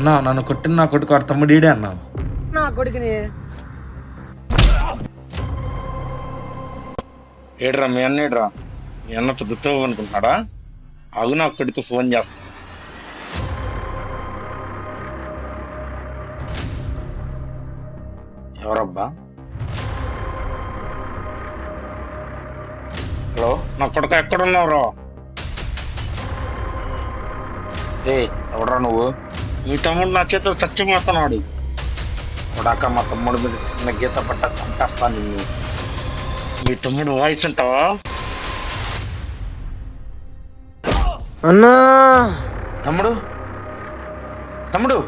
అన్నా నన్ను కొట్టిన నా కొడుకు వాడు తమ్ముడీడే అన్నా. నా కొడుకుని ఏడ్రా మీ అన్న ఏడ్రా? మీ అన్న దుఃఖం అనుకుంటున్నాడా? అగు నా కొడుకు ఫోన్ చేస్తా. ఎవరబ్బా? హలో, నా కొడుకు ఎక్కడున్నావురా? ఏ ఎవడరా నువ్వు? మీ తమ్ముడు నా చేతులు చచ్చిపోతున్నాడు. కొడాక మా తమ్ముడు మీద చిన్న గీత పట్ట చంపేస్తాను నిన్ను. మీ తమ్ముడు వాయిస్ ఉంటావా? అన్నా తమ్ముడు తమ్ముడు